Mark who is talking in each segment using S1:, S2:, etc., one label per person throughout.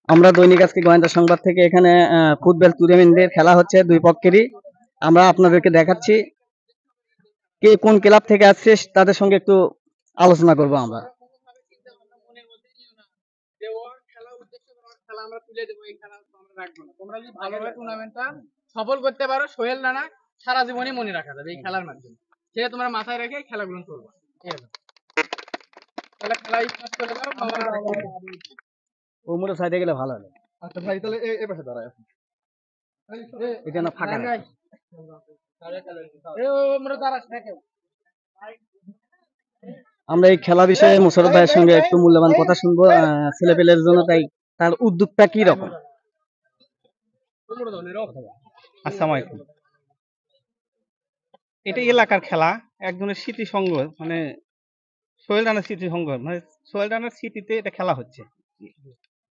S1: আমরা দৈনিক আজকে গোয়েন্দা সংবাদ থেকে এখানে ফুটবল টুর্নামেন্টের খেলা হচ্ছে দুই পক্ষেরই। আমরা আপনাদেরকে দেখাচ্ছি কে কোন ক্লাব থেকে আসছে তাদের সঙ্গে একটু আলোচনা করব আমরা।
S2: সফল করতে পারো সোহেল রানা সারা জীবনই মনে রাখা যাবে এই খেলার মাধ্যমে। সেটা তোমরা মাথায় রেখে খেলাগুলো করবো। খেলা স্টার্ট করে দাও।
S1: ওমরে সাইডে গেলে ভালো হবে।
S3: আচ্ছা ভাই তাহলে এই পাশে দাঁড়ায় আছেন।
S1: এটা না ফাঁকা নাই। আমরা এই খেলা বিষয়ে মোশাররফ ভাইয়ের সঙ্গে একটু মূল্যবান কথা শুনবো ছেলেপেলের জন্য, তাই তার উদ্যোগটা কি রকম।
S4: আসসালামু আলাইকুম। এটা এলাকার খেলা, একজনের স্মৃতি সংঘ, মানে সোহেল রানার স্মৃতি সংঘ, মানে সোহেল রানার স্মৃতিতে এটা খেলা হচ্ছে।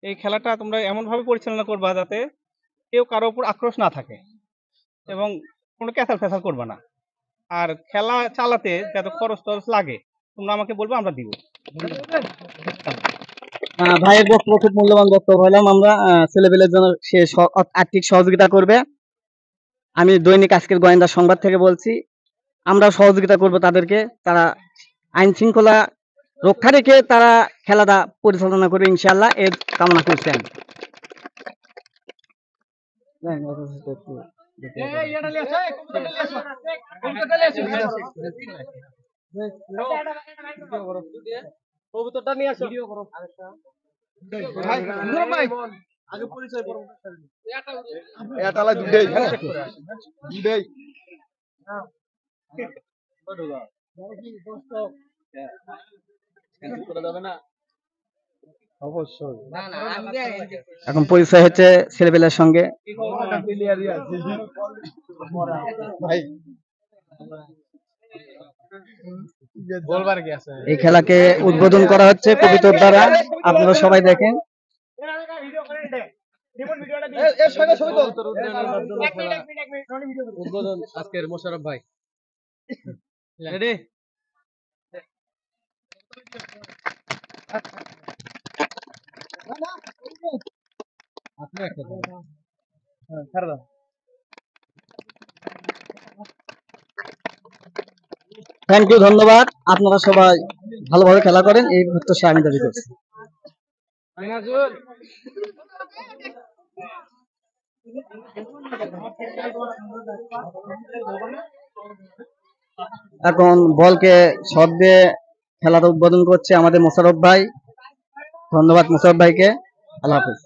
S4: এই খেলাটা তোমরা এমন ভাবে পরিচালনা করবা যাতে কেউ কারো উপর আক্রোশ না থাকে এবং কোনো ক্যাসাল ফ্যাসাল করবা না। আর খেলা চালাতে যত খরচ টরচ লাগে তোমরা আমাকে বলবো, আমরা দিব।
S1: ভাইয়ের বক্তব্য খুব মূল্যবান বক্তব্য হলাম। আমরা ছেলেপেলের জন্য সে আর্থিক সহযোগিতা করবে। আমি দৈনিক আজকের গোয়েন্দা সংবাদ থেকে বলছি, আমরা সহযোগিতা করব তাদেরকে। তারা আইন শৃঙ্খলা রক্ষা রেখে তারা খেলাটা পরিচালনা করবে ইনশাআল্লাহ, এর কামনা করছি আমি।
S2: কবুতরটা নিয়ে আসো।
S3: ভাই ভাই আগে পরিচয় করব। এটা লা দুটেই হ্যাঁ দুটেই অবশ্যই।
S1: এখন পরিচয় হচ্ছে ছেলেপেলের সঙ্গে।
S3: ভাই
S2: বলবার কি আছে?
S1: এই খেলাকে উদ্বোধন করা হচ্ছে কবিতর দ্বারা, আপনারা সবাই দেখেন।
S2: উদ্বোধন আজকের মোশাররফ ভাই। রেডি?
S1: থ্যাংক ইউ, ধন্যবাদ। আপনারা সবাই ভালোভাবে খেলা করেন, এই প্রত্যাশা আমি দাবি করছি। এখন বলকে শট দিয়ে খেলাটা উদ্বোধন করছে আমাদের মোশাররফ ভাই। ধন্যবাদ মোশাররফ ভাইকে। আল্লাহ হাফেজ।